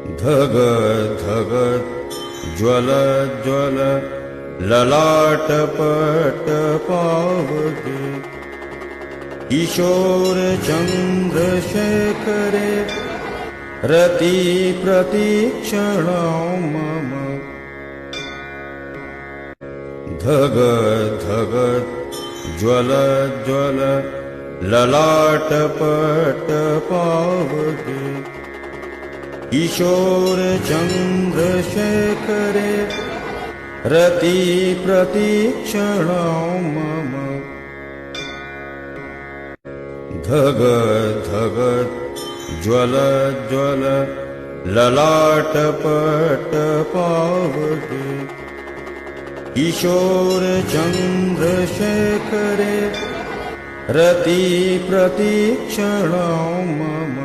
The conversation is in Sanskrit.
धग धग ज्वल ज्वल ललाटपट पावके किशोर चन्द्रशेखरे रति प्रतीक्षणां मम धग धग ज्वल ज्वल ललाटपट पावके किशोर चन्द्रशेखरे रति प्रतीक्षणां मम धग धग ज्वल ज्वल ललाटपट पावके किशोर चन्द्रशेखरे रति प्रतीक्षणां मम